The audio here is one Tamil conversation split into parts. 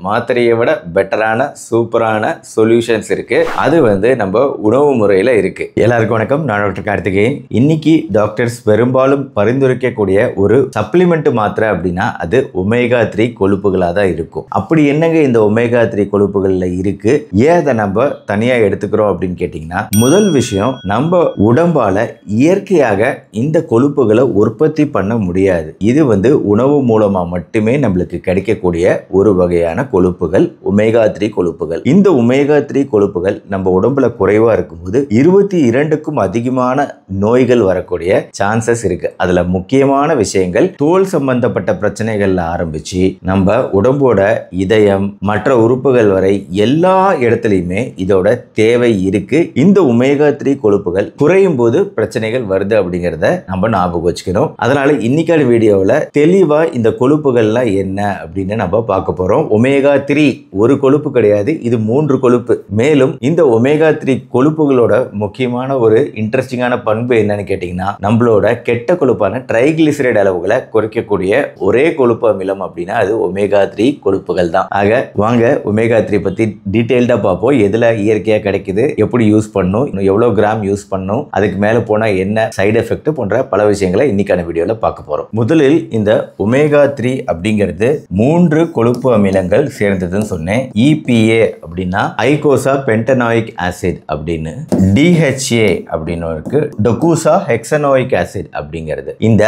மாத்திரையை விட பெட்டரான சூப்பரான சொல்யூஷன்ஸ் இருக்கு. அது வந்து நம்ம உணவு முறையில் இருக்கு. எல்லாருக்கும் வணக்கம், நான் டாக்டர் கார்த்திகேயன். இன்னைக்கு டாக்டர்ஸ் பெரும்பாலும் பரிந்துரைக்கக்கூடிய ஒரு சப்ளிமெண்ட் மாத்திரை அப்படின்னா அது ஒமேகா 3 கொழுப்புகளாக தான் இருக்கும். அப்படி என்னங்க இந்த ஒமேகா 3 கொழுப்புகளில் இருக்கு, ஏன் அதை நம்ம தனியாக எடுத்துக்கிறோம் அப்படின்னு கேட்டிங்கன்னா, முதல் விஷயம், நம்ம உடம்பால இயற்கையாக இந்த கொழுப்புகளை உற்பத்தி பண்ண முடியாது. இது வந்து உணவு மூலமா மட்டுமே நம்மளுக்கு கிடைக்கக்கூடிய ஒரு வகையான கொழுப்புகள் ஒமேகா 3 கொழுப்புகள். இந்த ஒமேகா 3 கொழுப்புகள் நம்ம உடம்புல குறைவா இருக்கும்போது 22க்கும் அதிகமான நோய்கள் வரக்கூடிய சான்சஸ் இருக்கு. அதுல முக்கியமான விஷயங்கள் தோல் சம்பந்தப்பட்ட பிரச்சனைகள்ல ஆரம்பிச்சு நம்ம உடம்போட இதயம் மற்ற உறுப்புகள் வரை எல்லா இடத்துலையுமே இதோட தேவை இருக்கு. இந்த ஒமேகா 3 கொழுப்புகள் குறையும் போது பிரச்சனைகள் வருது அப்படிங்கிறத நம்ம ஞாபகம் வச்சுக்கணும். அதனால இன்னைக்கான வீடியோவில் தெளிவா இந்த கொழுப்புகள்லாம் என்ன அப்படின்னு நம்ம பார்க்க போறோம். ஒமேகா 3 ஒரு கொழுப்பு கிடையாது, இது 3 கொழுப்பு. மேலும் இந்த ஒமேகா 3 கொழுப்புகளோட முக்கியமான ஒரு இன்ட்ரெஸ்டிங்கான பண்பு என்னன்னு கேட்டீங்கன்னா, நம்மளோட கெட்ட கொழுப்பான ட்ரைகிளிசரைடு அளவுகளை குறைக்கக்கூடிய ஒரே கொழுப்பு அமிலம் அப்படின்னா அது ஒமேகா 3 கொழுப்புகள் தான். ஆக வாங்க ஒமேகா 3 பத்தி டீடைல்டா பார்ப்போம். எதுல இயற்கையா கிடைக்குது, எப்படி யூஸ் பண்ணும், எவ்வளவு கிராம் யூஸ் பண்ணும், அதுக்கு மேல போனா என்ன சைடு எஃபெக்ட் போன்ற பல விஷயங்களை இன்னைக்கான வீடியோல பார்க்க போறோம். முதலில் இந்த ஒமேகா 3 அப்படிங்கிறது 3 கொழுப்பு அமிலங்கள் சேர்ந்ததுன்னு சொன்னேன். EPA அப்படின்னா ஐகோசா பென்டனாயிக் ஆசிட் அப்படின்னு, DHA அப்படின்னு இருக்கு, டொகூசா ஹெக்ஸனோயிக் ஆசிட் அப்படிங்கிறது. இந்த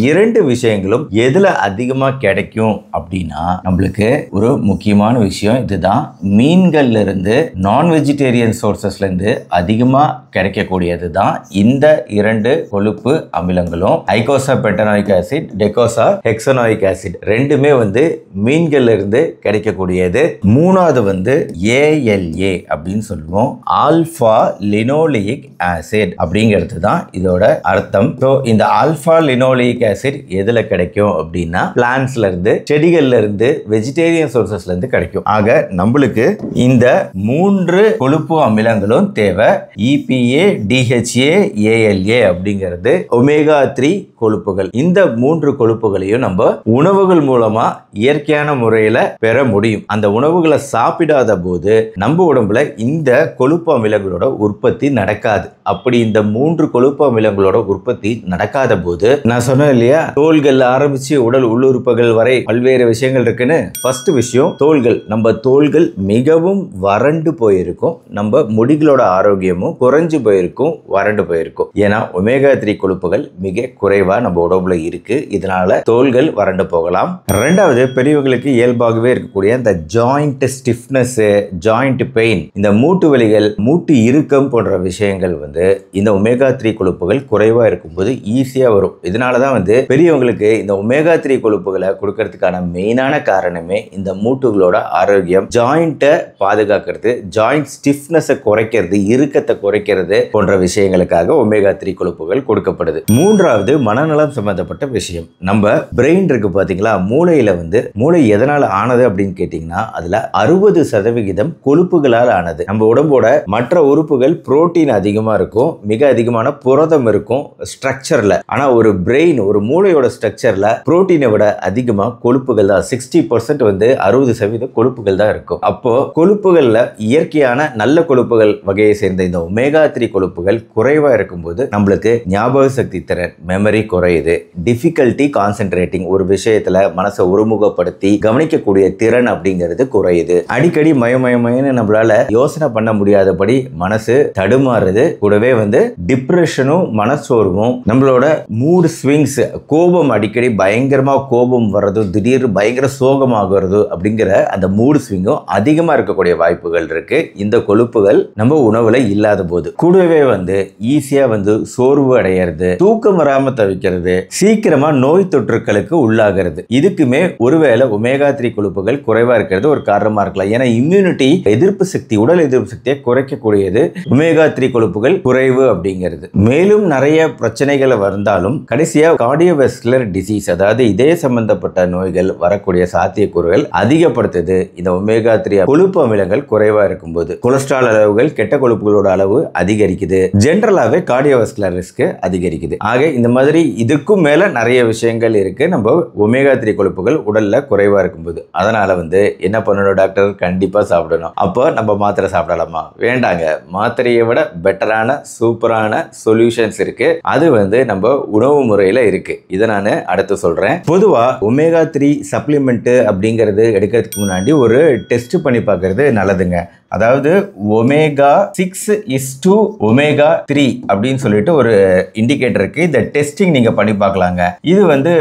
இரண்டு விஷயங்களும் எதுல அதிகமா கிடைக்கும் அப்படின்னா, நம்மளுக்கு ஒரு முக்கியமான விஷயம் இதுதான், மீன்கள்ல இருந்து நான் வெஜிடேரியன் சோர்சஸ்ல இருந்து அதிகமா கிடைக்கக்கூடியது தான் இந்த இரண்டு கொழுப்பு அமிலங்களும். ஐகோசா பென்டனாயிக் ஆசிட், டெகோசா ஹெக்ஸனோயிக் ஆசிட் ரெண்டுமே வந்து மீன்கள்ல இருந்து கிடைக்கக்கூடியது. மூணாவது வந்து ALA அப்படின்னு சொல்லுவோம், ஆல்பா லினோலிக் ஆசிட் அப்படிங்கிறது தான் இதோட அர்த்தம். இந்த ஆல்பா லினோலிக் ஆசிட் எதுல கிடைக்கும் அப்படின்னா பிளான்ட்ஸ்ல இருந்து, செடிகள்ல இருந்து, வெஜிடேரியன் சோர்சஸ்ல இருந்து கிடைக்கும். ஆக நம்மளுக்கு இந்த 3 கொழுப்பு அமிலங்களும் தேவை. EPA, DHA, ALA அப்படிங்கிறது ஒமேகா 3 கொழுப்புகள். இந்த 3 கொழுப்புகளையும் நம்ம உணவுகள் மூலமா இயற்கையான முறையில பெற முடியும். அந்த உணவுகளை சாப்பிடாத போது நம்ம உடம்புல இந்த கொழுப்பு அமிலங்களோட உற்பத்தி நடக்காது. அப்படி இந்த 3 கொழுப்பு அமிலங்களோட உற்பத்தி நடக்காத போது, நான் சொன்னேன் இல்லையா, தோள்கள் ஆரம்பிச்சு உடல் உள்ளுறுப்புகள் வரை பல்வேறு விஷயங்கள் இருக்குன்னு. ஃபர்ஸ்ட் விஷயம் தோள்கள். நம்ம தோள்கள் மிகவும் வறண்டு போயிருக்கும், நம்ம முடிகளோட ஆரோக்கியமும் குறைஞ்சு போயிருக்கும், வறண்டு போயிருக்கும். ஏன்னா ஒமேகா 3 கொழுப்புகள் மிக குறைவா நம்ம உடம்புல இருக்கு. இதனால தோள்கள் வறண்டு போகலாம். ரெண்டாவது, பெரியவங்களுக்கு இயல்பாகவே இருக்கக்கூடிய இந்த ஜாயிண்ட் ஸ்டிஃப்னஸ், ஜாயிண்ட் பெயின், இந்த மூட்டு வலிகள், மூட்டு இறுக்கம் போன்ற விஷயங்கள் வந்து இந்த ஒமேகா 3 கொழுப்புகள் குறைவா இருக்கும்போது ஈஸியா வரும். இதனாலதான் வந்து பெரியவங்களுக்கு இந்த ஒமேகா 3 கொழுப்புகளை கொடுக்கறதுக்கான மெயினான காரணமே இந்த மூட்டுகளோட ஆரோக்கியம், ஜாயிண்ட்டை பாதுகாக்கிறது, ஜாயிண்ட் ஸ்டிஃப்னஸை குறைக்கிறது, இறுக்கத்தை குறைக்கிறது போன்ற விஷயங்களுக்காக ஒமேகா 3 கொழுப்புகள் கொடுக்கப்படுது. மூன்றாவது, மனநலம் சம்பந்தப்பட்ட விஷயம். நம்ம பிரெயின் இருக்கு பாத்தீங்களா, மூளையில வந்து, மூளை எதனால ஆனது அப்படின்னு கேட்டீங்கன்னா, அதுல 60% கொழுப்புகளால் ஆனது. நம்ம உடம்போட மற்ற உறுப்புகள் புரோட்டீன் அதிகமா இருக்கும், மிக அதிகமான புரதம் இருக்கும் ஸ்ட்ரக்சர்ல. ஆனா ஒரு பிரெயின், ஒரு மூளையோட ஸ்ட்ரக்சர்ல புரோட்டீனை விட அதிகமா கொழுப்புகள் தான். 60% வந்து 60% கொழுப்புகள் தான் இருக்கும். அப்போ கொழுப்புகள்ல இயற்கையான நல்ல கொழுப்புகள் வகையை சேர்ந்த இந்த ஒமேகா 3 கொழுப்புகள் குறைவா இருக்கும்போது நம்மளுக்கு ஞாபக சக்தி திறன், மெமரி குறையுது, டிஃபிகல்ட்டி கான்சென்ட்ரேட்டிங், ஒரு விஷயத்துல மனசை ஒருமுகப்படுத்தி கவனிக்கக்கூடிய திறன் அப்படிங்கிறது குறையுது. அடிக்கடி மயமயமயன்னு நம்மளால யோசனை பண்ண முடியாதபடி மனசு தடுமாறுது. கூடவே வந்து டிப்ரெஷனும் மனசோர்வும், நம்மளோட மூட் ஸ்விங்ஸ், கோபம், அடிக்கடி பயங்கரமா கோபம் வர்றது, திடீர் பயங்கர சோகமாகிறது அப்படிங்கிற அந்த மூட் ஸ்விங்கும் அதிகமா இருக்கக்கூடிய வாய்ப்புகள் இருக்கு இந்த கொழுப்புகள் நம்ம உணவுல இல்லாத போது. கூடவே வந்து ஈஸியா வந்து சோர்வு அடையிறது, தூக்கம் வராம தவிக்கிறது, சீக்கிரமா நோய் தொற்றுக்களுக்கு உள்ளாகிறது. இதுக்குமே ஒருவேளை ஒமேகா 3 கொழுப்புகள் குறைவா இருக்கிறது ஒரு காரணமா இருக்கலாம். ஏன்னா இம்யூனிட்டி, எதிர்ப்பு சக்தி, உடல் எதிர்ப்பு சக்தியை குறைக்கக்கூடியது ஒமேகா 3 கொழுப்புகள் குறைவு அப்படிங்கிறது. மேலும் நிறைய பிரச்சனைகள் வந்தாலும் கடைசியா கார்டியோவாஸ்குலர் டிசீஸ், அதாவது இதய சம்பந்தப்பட்ட நோய்கள் வரக்கூடிய சாத்தியக்கூறுகள் அதிகப்படுத்துது இந்த ஒமேகா 3 கொழுப்பு அமிலங்கள் குறைவா இருக்கும்போது. கொலஸ்ட்ரால் அளவுகள், கெட்ட கொழுப்புகளோட அளவு அதிகரிக்குது, ஜெனரலாவே கார்டியோவாஸ்குலர் ரிஸ்க் அதிகரிக்குது. ஆக இந்த மாதிரி இதுக்கும் மேல நிறைய விஷயங்கள் இருக்கு நம்ம ஒமேகா 3 கொழுப்புகள் உடல்ல குறைவா இருக்கும்போது. அதனால வந்து என்ன பண்ணணும் டாக்டர்? கண்டிப்பா சாப்பிடணும். அப்போ நம்ம மாத்திரை சாப்பிடலாமா? வேண்டாங்க. மாத்திரையை விட பெட்டரான சூப்பரான சொல்யூஷன்ஸ் இருக்கு. அது வந்து நம்ம உணவு முறையில இருக்கு. இதை நான் அடுத்து சொல்றேன். பொதுவா ஒமேகா 3 சப்ளிமெண்ட் அப்படிங்கிறது எடுக்கிறதுக்கு முன்னாடி ஒரு டெஸ்ட் பண்ணி பார்க்கறது நல்லதுங்க. அதாவது ஒமேகா 6:3 அப்படின்னு சொல்லிட்டு ஒரு இண்டிகேட்டர் இருக்கு. இந்த டெஸ்டிங் நீங்க பண்ணி பார்க்கலாங்க. இது வந்து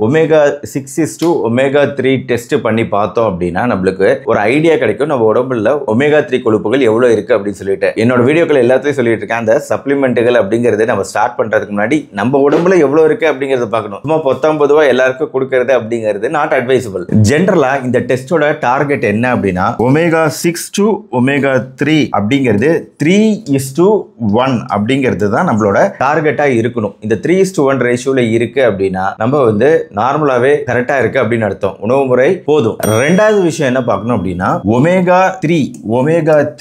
ஒமேகா 6:3 டெஸ்ட் பண்ணி பார்த்தோம் அப்படின்னா நம்மளுக்கு ஒரு ஐடியா கிடைக்கும் நம்ம உடம்புல ஒமேகா 3 கொழுப்புகள் எவ்வளவு இருக்கு அப்படின்னு சொல்லிட்டு. என்னோட வீடியோக்கள் எல்லாத்தையும் சொல்லிட்டு இருக்கேன். அந்த சப்ளிமெண்ட்டுகள் அப்படிங்கிறது நம்ம ஸ்டார்ட் பண்றதுக்கு முன்னாடி நம்ம உடம்புல எவ்வளவு இருக்கு அப்படிங்கறத பார்க்கணும். சும்மா 19 ரூபாய் எல்லாருக்கும் கொடுக்கறது அப்படிங்கிறது நாட் அட்வைசபிள். ஜெனரலா இந்த டெஸ்டோட டார்கெட் என்ன அப்படின்னா ஒமேகா 6 to ஒமேகா 3 அப்படிங்கிறது 3:1 அப்படிங்கிறது தான் நம்மளோட டார்கெட்டா இருக்கணும். இந்த 3:1 ரேஷியோல இருக்கு அப்படின்னா நம்ம வந்து நார்மலாவே கரெக்டா இருக்கு அப்படின்னு அர்த்தம். உணவு முறை போதும். ரெண்டாவது விஷயம் என்ன பார்க்கணும் அப்படின்னா ஒமேகா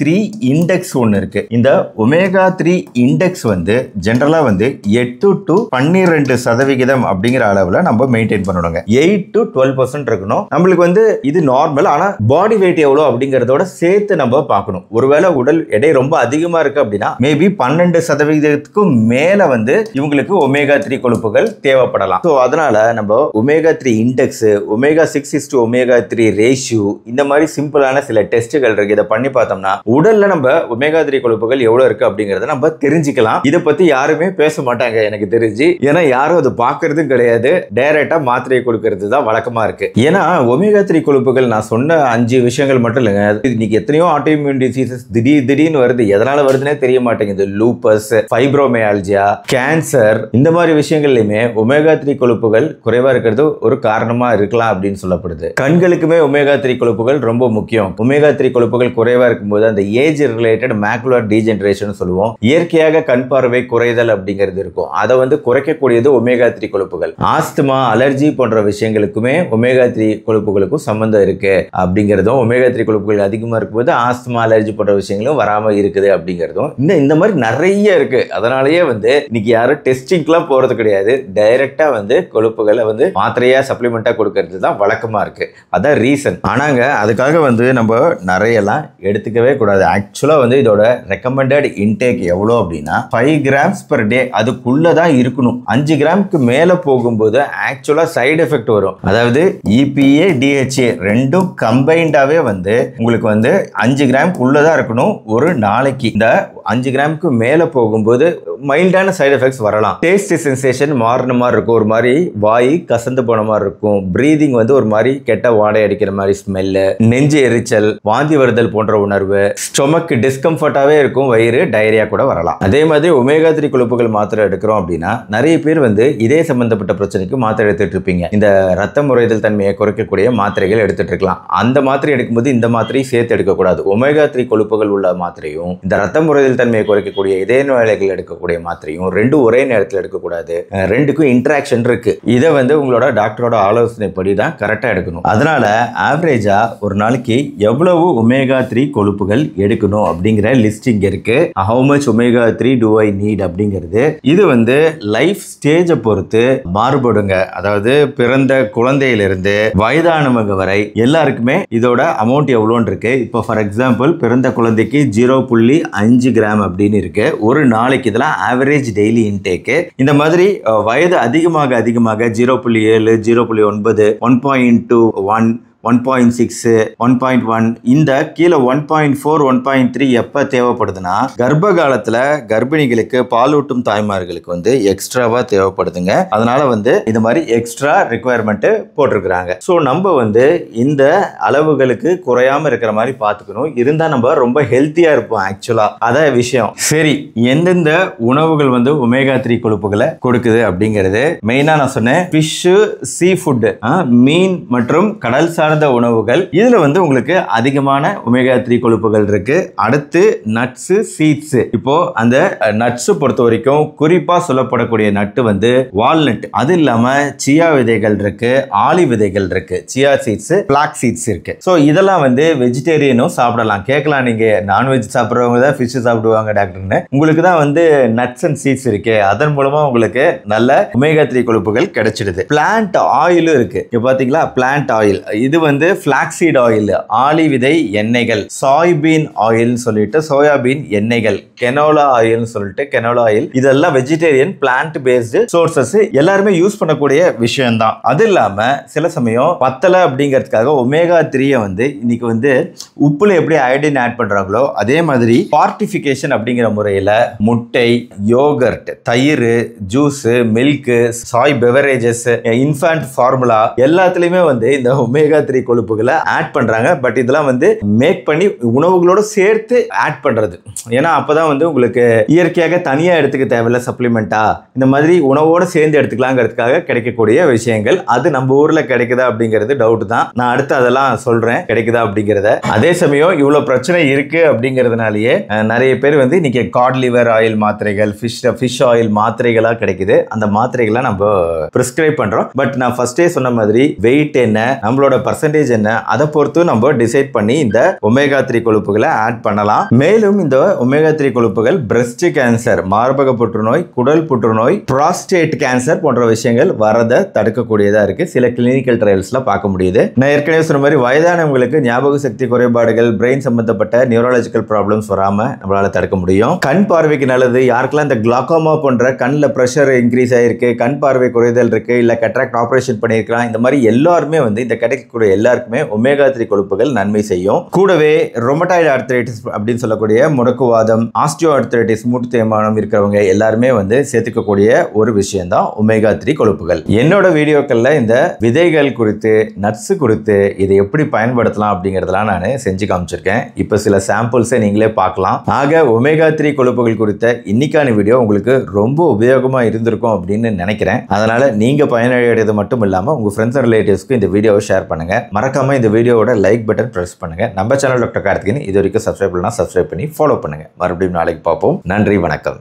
3 இண்டெக்ஸ் ஒன்னு இருக்கு. இந்த ஒமேகா 3 இண்டெக்ஸ் வந்து ஜெனரலா வந்து 8 to 12% அப்படிங்கிற அளவுல நம்ம மெயின்டைன் பண்ணணுங்க. 8 to 12% இருக்கணும். நம்மளுக்கு வந்து இது நார்மல். ஆனா பாடி வெயிட் எவ்வளவு அப்படிங்கறதோட சேர்த்து நம்ம பார்க்கணும். ஒருவேளை உடல் எடை ரொம்ப அதிகமா இருக்கு அப்படின்னா மேபி 12% மேல வந்து இவங்களுக்கு ஒமேகா 3 கொழுப்புகள் தேவைப்படலாம். சோ அதனால நம்ம ஒமேகா 3 இண்டெக்ஸ், ஒமேகா 6:3 ரேஷியோ, இந்த மாதிரி சிம்பிளான சில டெஸ்ட்கள் இருக்கு. இதை பண்ணி பார்த்தோம்னா உடல்ல நம்ம ஒமேகா 3 கொழுப்புகள் எவ்வளவு இருக்கு அப்படிங்கறத நம்ம தெரிஞ்சுக்கலாம். இதை பத்தி யாருமே பேச மாட்டாங்க எனக்கு தெரிஞ்சு. ஏன்னா யாரும் அது பாக்குறதும் கிடையாது. டைரக்டா மாத்திரையை கொடுக்கிறது தான் வழக்கமா இருக்கு. ஏன்னா ஒமேகா 3 கொழுப்புகள் நான் சொன்ன 5 விஷயங்கள் மட்டும் இல்லைங்க. இன்னைக்கு எத்தனையோ ஆட்டோஇம்யூன் டிசீசஸ் திடீர்னு வருது. எதனால வருதுன்னே தெரிய மாட்டேங்குது. லூப்பஸ், ஃபைப்ரோமியால்ஜியா, கேன்சர், இந்த மாதிரி விஷயங்கள்லயுமே ஒமேகா 3 கொழுப்புகள் குறைவா இருக்கிறது ஒரு காரணமா இருக்கலாம் அப்படின்னு சொல்லப்படுது. கண்களுக்குமே ஒமேகா 3 கொழுப்புகள் ரொம்ப முக்கியம். ஒமேகா 3 கொழுப்புகள் குறைவா இருக்கும்போது அந்த ஏஜ் ரிலேட்டட் மேக்குலர் டீஜெனரேஷன் சொல்லுவோம். இயற்கையாக கண் பார்வை குறைதல் அப்படிங்கிறது இருக்கும். அதை வந்து குறைக்கக்கூடியது ஒமேகா 3 கொழுப்புகள். ஆஸ்துமா, அலர்ஜி போன்ற விஷயங்களுக்குமே ஒமேகா 3 கொழுப்புகளுக்கும் சம்பந்தம் இருக்கு அப்படிங்கிறதும், ஒமேகா 3 கொழுப்புகள் அதிகமா இருக்கும்போது ஆஸ்துமா, அலர்ஜி போன்ற விஷயங்களும் வராம இருக்குது அப்படிங்கிறதும் இந்த மாதிரி நிறைய இருக்கு. அதனாலேயே வந்து இன்னைக்கு யாரும் டெஸ்டிங்லாம் போறது கிடையாது. டைரக்டா வந்து கொழுப்புகளை வந்து மாத்திரையா சப்ளிமெண்டா கொடுக்கிறது தான் வழக்கமா இருக்கு. அதான் ரீசன். ஆனாங்க அதுக்காக வந்து நம்ம நிறையலாம் எடுத்துக்கவே கூடாது. ஆக்சுவலா வந்து இதோட ரெக்கமெண்டட் இன்டேக் எவ்வளோ அப்படின்னா 5 grams per day அதுக்குள்ளதான் இருக்கணும். 5 கிராமுக்கு மேல போகும்போது ஆக்சுவலா சைடு எஃபெக்ட் வரும். அதாவது EPA, DHA ரெண்டும் கம்பைண்டாவே வந்து உங்களுக்கு வந்து 5 கிராமுக்கு உள்ளதான் இருக்கணும் ஒரு நாளைக்கு. இந்த 5 கிராமுக்கு மேல போகும்போது மைல்டான சைடு எஃபெக்ட்ஸ் வரலாம். டேஸ்ட் சென்சேஷன் மாறின மாதிரி இருக்கும். ஒரு மாதிரி வாய் கசந்து போன மாதிரி இருக்கும். பிரீதிங் வந்து ஒரு மாதிரி கெட்ட வாடை அடிக்கிற மாதிரி ஸ்மெல்லு, நெஞ்சு எரிச்சல், வாந்தி வருதல் போன்ற உணர்வு, ஸ்டொமக் டிஸ்கம்ஃபர்ட்டாவே இருக்கும். வயிறு டயரியா கூட வரலாம். அதே மாதிரி ஒமேகா 3 கொழுப்புகள் மாத்திரை எடுக்கிறோம் அப்படின்னா நிறைய பேர் வந்து இதே சம்பந்தப்பட்ட பிரச்சனைக்கு மாத்திரை எடுத்துட்டு இருப்பீங்க. இந்த ரத்த முறைதல் தன்மையை குறைக்கக்கூடிய மாத்திரைகள் எடுத்துட்டு இருக்கலாம். அந்த மாத்திரை எடுக்கும்போது இந்த மாத்திரையை சேர்த்து எடுக்கக்கூடாது. ஒமேகா 3 கொழுப்புகள் உள்ள மாத்திரையும் இந்த ரத்த முறைதல் தன்மையை குறைக்கக்கூடிய இதய நோயாளிகள் எடுக்கக்கூடிய மாத்திரையும் ரெண்டும் ஒரே நேரத்தில் எடுக்கக்கூடாது. ரெண்டுக்கும் இன்டராக்ஷன் இருக்கு. இதை வந்து உங்களோட டாக்டரோட ஆலோசனைப்படி தான் கரெக்டா எடுக்கணும். அதனால ஆவரேஜா ஒரு நாளைக்கு எவ்வளவு ஒமேகா 3 கொழுப்புகள் எடுக்கணும் அப்படிங்கிற லிஸ்டிங் இருக்கு. how much omega 3 do I need அப்படிங்கிறது இது வந்து லைஃப் ஸ்டேஜை பொறுத்து மாறுபடுங்க. அதாவது பிறந்த குழந்தையிலிருந்து வயதானவங்க வரை எல்லாருக்குமே இதோட அமௌண்ட் எவ்வளோன்னு இருக்கு. இப்போ ஃபார் எக்ஸாம்பிள் பிறந்த குழந்தைக்கு 0.5 கிராம் அப்படின்னு இருக்கு ஒரு நாளைக்கு. இதெல்லாம் ஆவரேஜ் டெய்லி இன்டேக். இந்த மாதிரி வயது அதிகமாக 0.7, 0.9, 1.2, 1.6, 1.1 இந்த கீழே 1.4, 1.3 எப்ப தேவைப்படுதுன்னா கர்ப்ப காலத்துல கர்ப்பிணிகளுக்கு பாலூட்டும் தாய்மார்களுக்கு வந்து எக்ஸ்ட்ராவா தேவைப்படுதுங்க. அதனால வந்து இந்த மாதிரி எக்ஸ்ட்ரா ரிக்குவயர்மெண்ட் போட்டிருக்கிறாங்க. ஸோ நம்ம வந்து இந்த அளவுகளுக்கு குறையாம இருக்கிற மாதிரி பார்த்துக்கணும். இருந்தா நம்ம ரொம்ப ஹெல்த்தியா இருப்போம். ஆக்சுவலா அதான் விஷயம். சரி, எந்தெந்த உணவுகள் வந்து ஒமேகா 3 கொழுப்புகளை கொடுக்குது அப்படிங்கிறது மெயினா நான் சொன்னேன். ஃபிஷ், சீ ஃபுட், மீன் மற்றும் கடல் சார்ந்த உணவுகள். இதுல வந்து உங்களுக்கு அதிகமான ஒமேகா 3 கொழுப்புகள் இருக்கு. அடுத்து நட்ஸ், சீட்ஸ். இப்போ அந்த நட்ஸ் பொறுத்த வரைக்கும் குறிப்பா சொல்லப்படக்கூடிய நட்டு வந்து வால்நட். அது இல்லாம சியா விதைகள் இருக்கு, ஆலிவ் விதைகள் இருக்கு, சியா சீட்ஸ், பிளாக் சீட்ஸ் இருக்கு. சோ இதெல்லாம் வந்து வெஜிடேரியனும் சாப்பிடலாம். கேட்கலாம், நீங்க நான்வெஜ் சாப்பிடுறவங்க தான் ஃபிஷ் சாப்பிடுவாங்க டாக்டர்னு. உங்களுக்கு தான் வந்து நட்ஸ் அண்ட் சீட்ஸ் இருக்கு. அதன் மூலமா உங்களுக்கு நல்ல ஒமேகா 3 கொழுப்புகள் கிடைச்சிடுது. பிளான்ட் ஆயிலும் இருக்கு. பாத்தீங்களா, பிளான்ட் ஆயில் இது வந்து ஃபிளாக்ஸீட் ஆயில், ஆளி விதை எண்ணெய்கள், சாய்பீன் ஆயில் சொல்லிட்டு சோயாபீன் எண்ணெய்கள், கெனோலா ஆயில் சொல்லிட்டு கெனோலா ஆயில், இதெல்லாம் வெஜிடேரியன் பிளான்ட் பேஸ்டு சோர்சஸ், எல்லாருமே யூஸ் பண்ணக்கூடிய விஷயம் தான். அது இல்லாம சில சமயம் பத்தலை அப்படிங்கிறதுக்காக ஒமேகா 3 வந்து இன்னைக்கு வந்து உப்புல எப்படி அயோடின் ஆட் பண்றாங்களோ அதே மாதிரி பார்ட்டிஃபிகேஷன் அப்படிங்கிற முறையில் முட்டை, யோகர்ட், தயிர், juice, milk, Sai beverages, infant formula எல்லாத்துலயுமே வந்து இந்த ஒமேகா 3 கொழுப்புகளை ஆட் பண்றாங்க. பட் இதெல்லாம் வந்து மேக் பண்ணி உணவுகளோட சேர்த்து ஆட் பண்றது. ஏன்னா அப்பதான் வந்து உங்களுக்கு இயற்கையாக தனியா எடுத்துக்க தேவையில்ல சப்ளிமெண்டா, இந்த மாதிரி உணவோட சேர்ந்து எடுத்துக்கலாங்கிறதுக்காக கிடைக்கக்கூடிய விஷயங்கள். அது நம்ம ஊர்ல கிடைக்குதா அப்படிங்கிறது டவுட் தான். நான் அடுத்து அதெல்லாம் சொல்றேன் கிடைக்குதா அப்படிங்கிறத. அதே சமயம் இவ்வளவு பிரச்சனை இருக்கு அப்படிங்கிறதுனாலயே நிறைய பேர் வந்து இன்னைக்கு காட் லிவர் ஆயில் மாத்திரைகள், ஃபிஷ் ஆயில் மாத்திரைகளா கிடைக்குது. அந்த மாத்திரைகளை நம்ம பிரிஸ்கிரைப் பண்றோம். பட் நான் ஃபர்ஸ்டே சொன்ன மாதிரி வெயிட் என்ன, நம்மளோட பர்சன்டேஜ் என்ன, அதை பொறுத்து நம்ம டிசைட் பண்ணி இந்த ஒமேகா 3 கொழுப்புகளை ஆட் பண்ணலாம். மேலும் இந்த ஒமேகா 3 கொழுப்புகள் பிரஸ்ட் கேன்சர், மார்பக புற்றுநோய், குடல் புற்றுநோய், புராஸ்டேட் கேன்சர் போன்ற விஷயங்கள் வரதை தடுக்கக்கூடியதா இருக்கு. சில கிளினிக்கல் ட்ரையல்ஸ்ல பார்க்க முடியுது. நான் ஏற்கனவே சொன்ன மாதிரி வயதானவங்களுக்கு ஞாபக சக்தி குறைபாடுகள், பிரெயின் சம்பந்தப்பட்ட நியூரலாஜிக்கல் ப்ராப்ளம்ஸ் வராம நம்மளால தடுக்க முடியும். கண் பார்வைக்கு நல்லது. யாருக்கெல்லாம் இந்த கிளாக்கோமா போன்ற கண்ணில் பிரஷர் இன்க்ரீஸ் ஆயிருக்கு, கண் பார்வை குறைதல் இருக்கு, இல்ல கேட்ராக்ட் ஆபரேஷன் பண்ணியிருக்கலாம், இந்த மாதிரி எல்லாருமே வந்து இந்த கிடைக்கக்கூடிய எல்லாருக்குமே ஒமேகா 3 கொழுப்புகள் நன்மை செய்யும். கூடவே ரொமட்டாய்டு ஆர்த்ரைட்டிஸ் அப்படின்னு சொல்லக்கூடிய முடக்குவாதம், ஆஸ்டியோ ஆர்த்ரைட்டிஸ், மூட்டு தேய்மானம் இருக்கிறவங்க எல்லாருமே வந்து சேர்த்துக்கக்கூடிய ஒரு விஷயம் தான் ஒமேகா 3 கொழுப்புகள். என்னோட வீடியோக்கள்ல இந்த விதைகள் குறித்து, நட்ஸ் குறித்து இதை எப்படி பயன்படுத்தலாம் அப்படிங்கறதெல்லாம் நான் செஞ்சு காமிச்சிருக்கேன். இப்போ சில சாம்பிள்ஸை நீங்களே பார்க்கலாம். ஆக ஒமேகா 3 கொழுப்புகள் குறித்த இன்னைக்கான வீடியோ உங்களுக்கு ரொம்ப உபயோகமா இருந்திருக்கும் அப்படின்னு நினைக்கிறேன். அதனால நீங்க பயனடைகிறது மட்டும் இல்லாம உங்க ஃப்ரெண்ட்ஸ் அண்ட் ரிலேட்டிவ்ஸ்க்கு இந்த வீடியோவை ஷேர் பண்ணுங்க. மறக்காம இந்த வீடியோவோட லைக் பட்டன் பிரஸ் பண்ணுங்க. நம்ம சேனல் டாக்டர் கார்த்திகேயன் இது வரைக்கும் சப்ஸ்கிரைப் பண்ணலாம், சப்ஸ்கிரைப் பண்ணி ஃபாலோ பண்ணுங்க. மறுபடியும் நாளைக்கு பார்ப்போம். நன்றி, வணக்கம்.